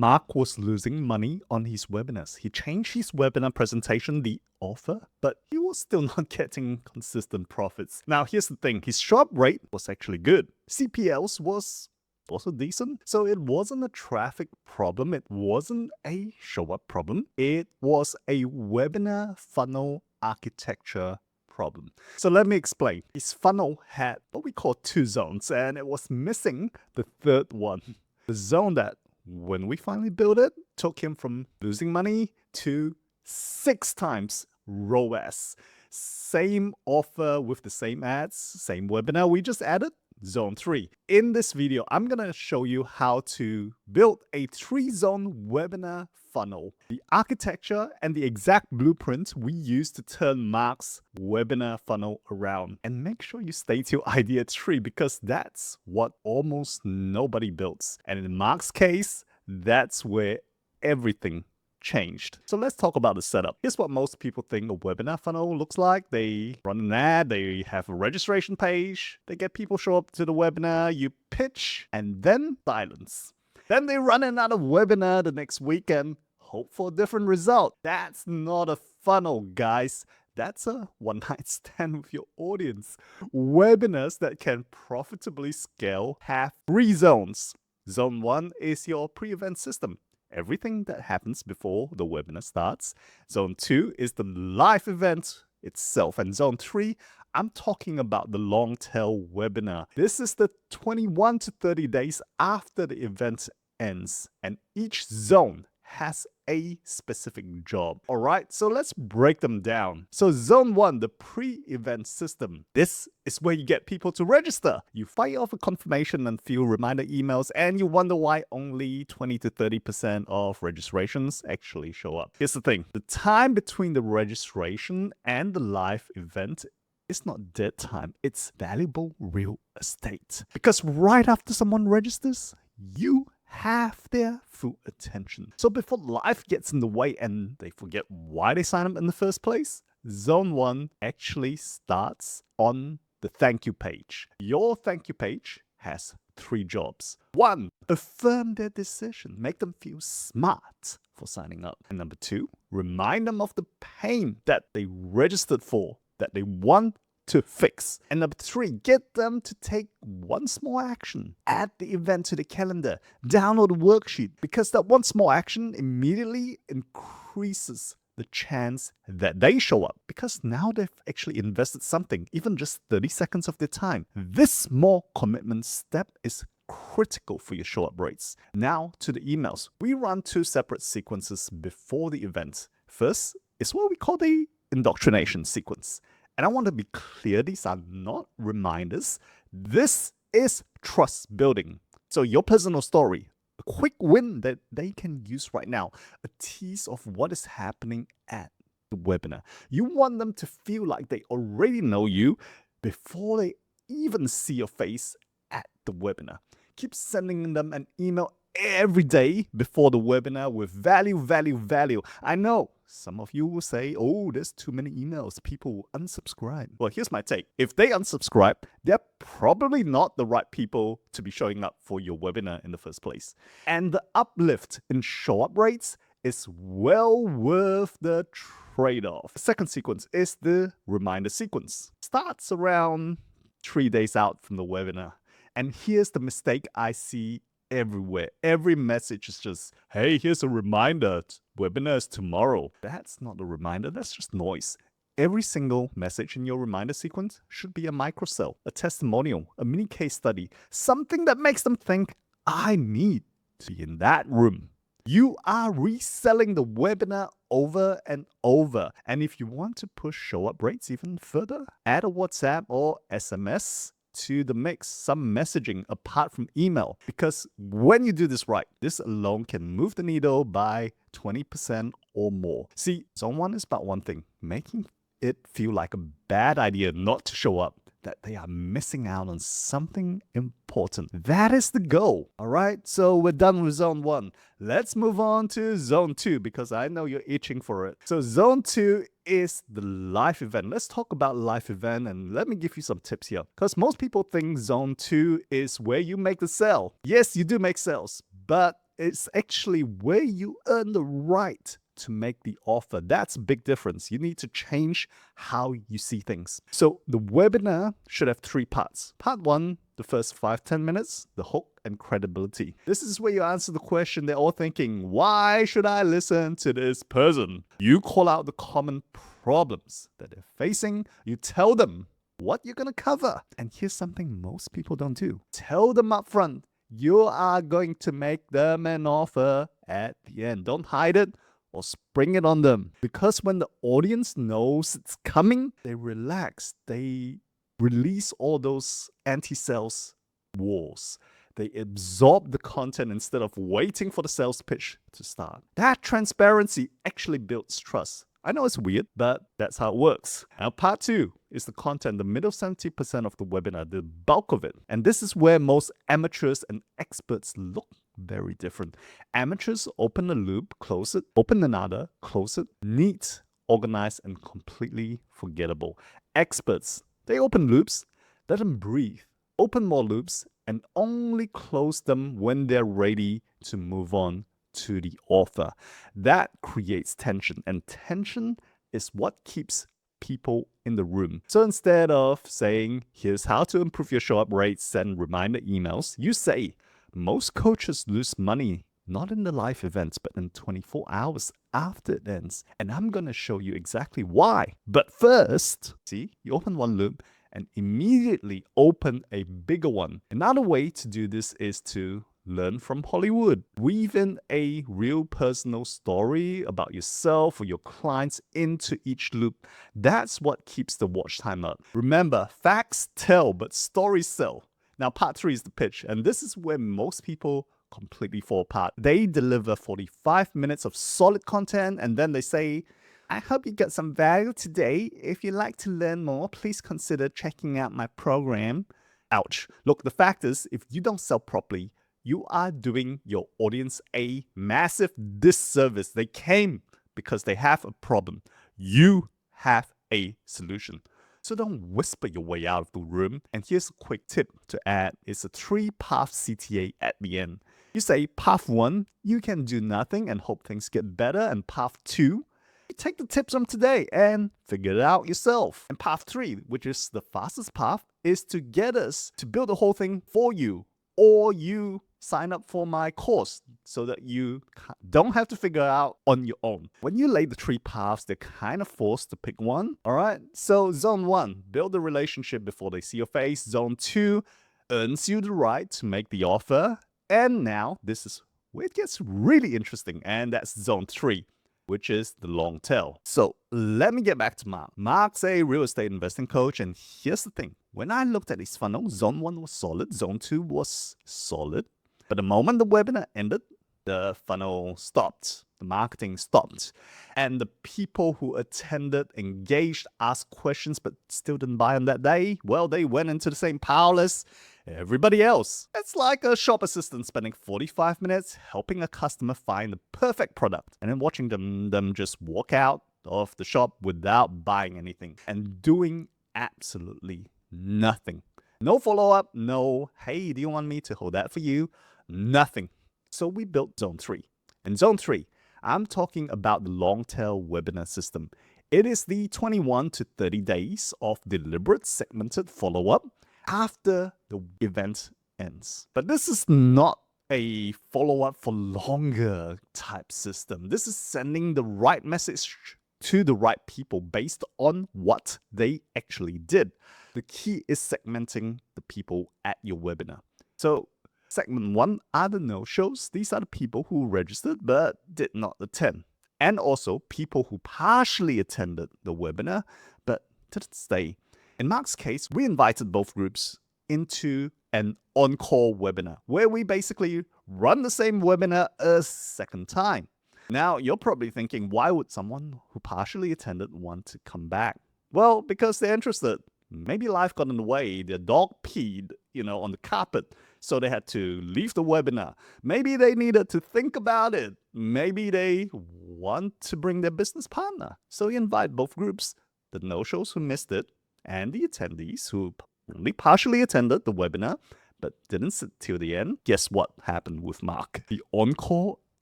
Mark was losing money on his webinars. He changed his webinar presentation, the offer, but he was still not getting consistent profits. Now, here's the thing. His show-up rate was actually good. CPLs was also decent. So it wasn't a traffic problem. It wasn't a show-up problem. It was a webinar funnel architecture problem. So let me explain. His funnel had what we call 2 zones, and it was missing the third one. The zone that, when we finally built it, took him from losing money to 6 times ROAS. Same offer with the same ads, same webinar, we just added Zone 3. In this video, I'm going to show you how to build a 3-zone webinar funnel, the architecture and the exact blueprint we use to turn Mark's webinar funnel around. And make sure you stay till idea 3 because that's what almost nobody builds. And in Mark's case, that's where everything changed. So let's talk about the setup. Here's what most people think a webinar funnel looks like. They run an ad, they have a registration page, they get people show up to the webinar, you pitch, and then silence. Then they run another webinar the next week and hope for a different result. That's not a funnel, guys. That's a one-night stand with your audience. Webinars that can profitably scale have 3 zones. Zone 1 is your pre-event system. Everything that happens before the webinar starts. Zone 2 is the live event itself. And Zone 3, I'm talking about the long tail webinar. This is the 21 to 30 days after the event ends. And each zone has a specific job. All right, so let's break them down. So Zone 1, the pre-event system. This is where you get people to register. You fire off a confirmation and few reminder emails, and you wonder why only 20 to 30% of registrations actually show up. Here's the thing. The time between the registration and the live event is not dead time. It's valuable real estate. Because right after someone registers, you have their full attention. So before life gets in the way and they forget why they signed up in the first place, Zone 1 actually starts on the thank you page. Your thank you page has 3 jobs. 1, affirm their decision. Make them feel smart for signing up. And number 2, remind them of the pain that they registered for, that they want to fix. And number 3, get them to take one small action. Add the event to the calendar. Download the worksheet, because that one small action immediately increases the chance that they show up, because now they've actually invested something, even just 30 seconds of their time. This small commitment step is critical for your show up rates. Now to the emails. We run 2 separate sequences before the event. First is what we call the Indoctrination Sequence. And I want to be clear, these are not reminders. This is trust building. So your personal story, a quick win that they can use right now, a tease of what is happening at the webinar. You want them to feel like they already know you before they even see your face at the webinar. Keep sending them an email every day before the webinar with value, value, value. I know some of you will say, oh, there's too many emails. People will unsubscribe. Well, here's my take. If they unsubscribe, they're probably not the right people to be showing up for your webinar in the first place. And the uplift in show-up rates is well worth the trade-off. The second sequence is the reminder sequence. Starts around 3 days out from the webinar. And here's the mistake I see everywhere. Every message is just, hey, here's a reminder. Webinar is tomorrow. That's not a reminder. That's just noise. Every single message in your reminder sequence should be a microsell, a testimonial, a mini case study, something that makes them think, I need to be in that room. You are reselling the webinar over and over. And if you want to push show-up rates even further, add a WhatsApp or SMS to the mix, some messaging apart from email. Because when you do this right, this alone can move the needle by 20% or more. See, Zone 1 is about one thing, making it feel like a bad idea not to show up, that they are missing out on something important. That is the goal. All right, so we're done with Zone 1. Let's move on to Zone 2 because I know you're itching for it. So Zone 2 is the live event. Let's talk about live event and let me give you some tips here. Because most people think Zone 2 is where you make the sale. Yes, you do make sales, but it's actually where you earn the right to make the offer. That's a big difference. You need to change how you see things. So the webinar should have 3 parts. Part 1, the first 5-10 minutes, the hook and credibility. This is where you answer the question they're all thinking, why should I listen to this person? You call out the common problems that they're facing. You tell them what you're going to cover. And here's something most people don't do. Tell them up front, you are going to make them an offer at the end. Don't hide it or spring it on them. Because when the audience knows it's coming, they relax. They release all those anti-sales walls. They absorb the content instead of waiting for the sales pitch to start. That transparency actually builds trust. I know it's weird, but that's how it works. Now, part 2 is the content, the middle 70% of the webinar, the bulk of it. And this is where most amateurs and experts look very different. Amateurs open a loop, close it, open another, close it. Neat, organized, and completely forgettable. Experts, they open loops, let them breathe, open more loops, and only close them when they're ready to move on to the offer. That creates tension, and tension is what keeps people in the room. So instead of saying, here's how to improve your show-up rates, send reminder emails, you say, most coaches lose money not in the live events, but in 24 hours after it ends. And I'm going to show you exactly why. But first, see, you open one loop and immediately open a bigger one. Another way to do this is to learn from Hollywood. Weave in a real personal story about yourself or your clients into each loop. That's what keeps the watch time up. Remember, facts tell, but stories sell. Now, part 3 is the pitch, and this is where most people completely fall apart. They deliver 45 minutes of solid content, and then they say, I hope you get some value today. If you'd like to learn more, please consider checking out my program. Ouch. Look, the fact is, if you don't sell properly, you are doing your audience a massive disservice. They came because they have a problem. You have a solution. So don't whisper your way out of the room. And here's a quick tip to add. It's a 3-path CTA at the end. You say, path 1, you can do nothing and hope things get better. And path 2, you take the tips from today and figure it out yourself. And path 3, which is the fastest path, is to get us to build the whole thing for you. Or you sign up for my course so that you don't have to figure it out on your own. When you lay the 3 paths, they're kind of forced to pick one. All right. So zone 1, build the relationship before they see your face. Zone 2 earns you the right to make the offer. And now this is where it gets really interesting. And that's zone 3, which is the long tail. So let me get back to Mark. Mark's a real estate investing coach. And here's the thing. When I looked at his funnel, zone 1 was solid. Zone 2 was solid. But the moment the webinar ended, the funnel stopped. The marketing stopped. And the people who attended, engaged, asked questions, but still didn't buy on that day, well, they went into the same pile as everybody else. It's like a shop assistant spending 45 minutes helping a customer find the perfect product and then watching them just walk out of the shop without buying anything and doing absolutely nothing. No follow-up, no, hey, do you want me to hold that for you? Nothing. So we built zone 3. In zone 3, I'm talking about the long tail webinar system. It is the 21 to 30 days of deliberate segmented follow-up after the event ends. But this is not a follow-up for longer type system. This is sending the right message to the right people based on what they actually did. The key is segmenting the people at your webinar. So segment 1 are the no-shows. These are the people who registered but did not attend. And also people who partially attended the webinar but didn't stay. In Mark's case, we invited both groups into an encore webinar where we basically run the same webinar a second time. Now, you're probably thinking, why would someone who partially attended want to come back? Well, because they're interested. Maybe life got in the way. Their dog peed, on the carpet, so they had to leave the webinar. Maybe they needed to think about it. Maybe they want to bring their business partner. So you invite both groups, the no-shows who missed it and the attendees who only partially attended the webinar but didn't sit till the end. Guess what happened with Mark? The encore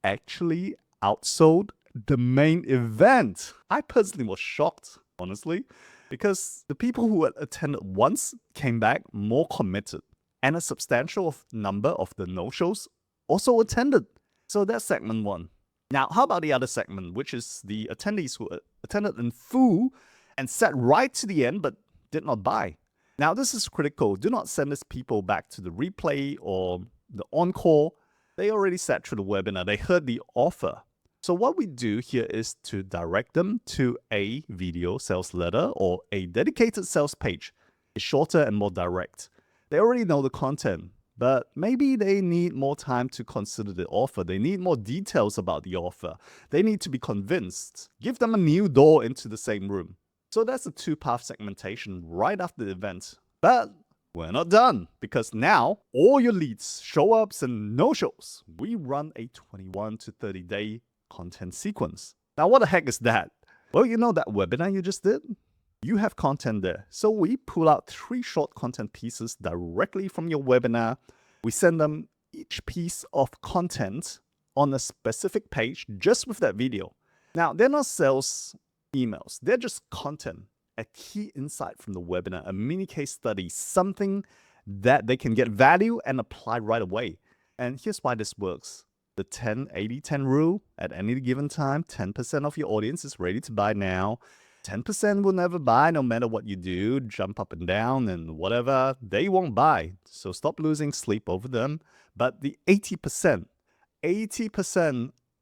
actually outsold the main event. I personally was shocked, honestly, because the people who had attended once came back more committed, and a substantial number of the no-shows also attended. So that's segment 1. Now, how about the other segment, which is the attendees who attended in full and sat right to the end but did not buy? Now, this is critical. Do not send these people back to the replay or the encore. They already sat through the webinar. They heard the offer. So what we do here is to direct them to a video sales letter or a dedicated sales page. It's shorter and more direct. They already know the content, but maybe they need more time to consider the offer. They need more details about the offer. They need to be convinced. Give them a new door into the same room. So that's a 2-path segmentation right after the event. But we're not done, because now all your leads, show-ups and no-shows, we run a 21 to 30 day content sequence. Now, what the heck is that? Well, you know that webinar you just did? You have content there. So we pull out 3 short content pieces directly from your webinar. We send them each piece of content on a specific page just with that video. Now, they're not sales emails. They're just content, a key insight from the webinar, a mini case study, something that they can get value and apply right away. And here's why this works. The 10-80-10 rule: at any given time, 10% of your audience is ready to buy now. 10% will never buy no matter what you do, jump up and down and whatever, they won't buy. So stop losing sleep over them. But the 80%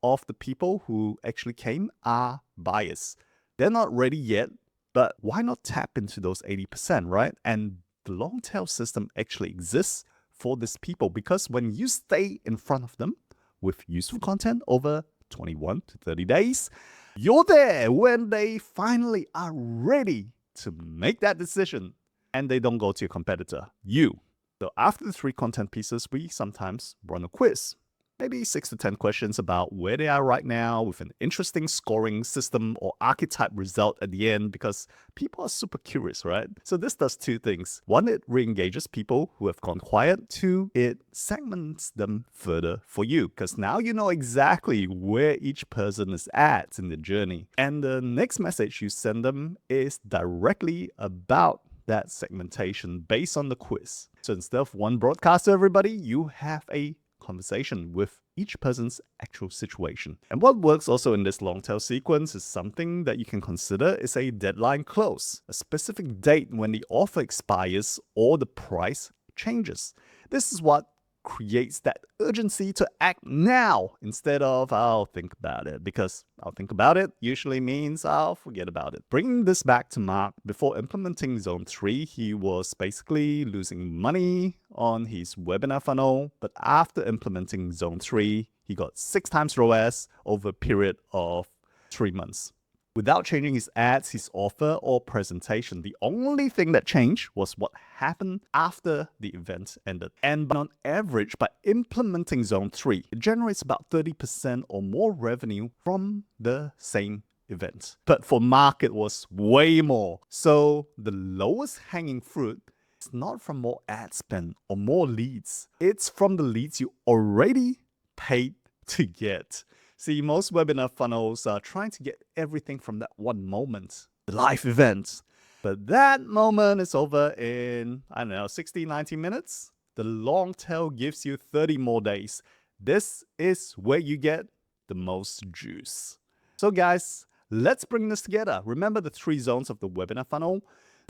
of the people who actually came are buyers. They're not ready yet, but why not tap into those 80%, right? And the long tail system actually exists for these people, because when you stay in front of them with useful content over 21 to 30 days, you're there when they finally are ready to make that decision, and they don't go to your competitor, you. So after the 3 content pieces, we sometimes run a quiz. Maybe 6 to 10 questions about where they are right now, with an interesting scoring system or archetype result at the end, because people are super curious, right? So this does 2 things. 1, it re-engages people who have gone quiet. 2, it segments them further for you, because now you know exactly where each person is at in the journey. And the next message you send them is directly about that segmentation based on the quiz. So instead of one broadcast to everybody, you have a conversation with each person's actual situation. And what works also in this long tail sequence is something that you can consider is a deadline close, a specific date when the offer expires or the price changes. This is what creates that urgency to act now instead of I'll think about it, because I'll think about it usually means I'll forget about it. Bringing this back to Mark, before implementing Zone 3, he was basically losing money on his webinar funnel, but after implementing Zone 3, he got 6 times ROAS over a period of 3 months. Without changing his ads, his offer, or presentation. The only thing that changed was what happened after the event ended. And on average, by implementing Zone 3, it generates about 30% or more revenue from the same event. But for Mark, it was way more. So the lowest hanging fruit is not from more ad spend or more leads. It's from the leads you already paid to get. See, most webinar funnels are trying to get everything from that one moment, the live event. But that moment is over in, 60, 90 minutes. The long tail gives you 30 more days. This is where you get the most juice. So guys, let's bring this together. Remember the 3 zones of the webinar funnel.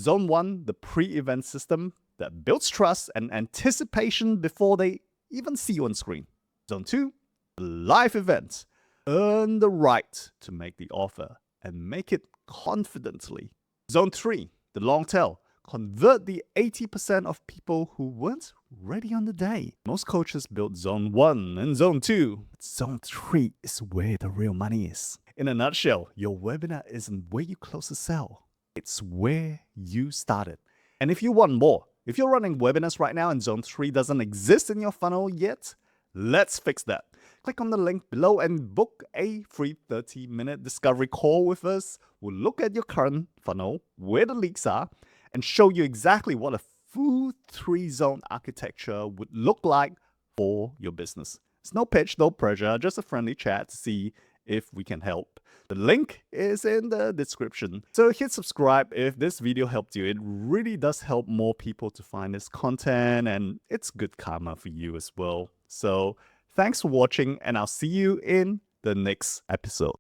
Zone 1, the pre-event system that builds trust and anticipation before they even see you on screen. Zone 2, the live event. Earn the right to make the offer and make it confidently. Zone 3, the long tail. Convert the 80% of people who weren't ready on the day. Most coaches build Zone 1 and Zone 2. Zone 3 is where the real money is. In a nutshell, your webinar isn't where you close the sale. It's where you started. And if you want more, if you're running webinars right now and Zone 3 doesn't exist in your funnel yet, let's fix that. Click on the link below and book a free 30-minute discovery call with us. We'll look at your current funnel, where the leaks are, and show you exactly what a full 3-zone architecture would look like for your business. It's no pitch, no pressure, just a friendly chat to see if we can help. The link is in the description. So hit subscribe if this video helped you. It really does help more people to find this content, and it's good karma for you as well. So thanks for watching, and I'll see you in the next episode.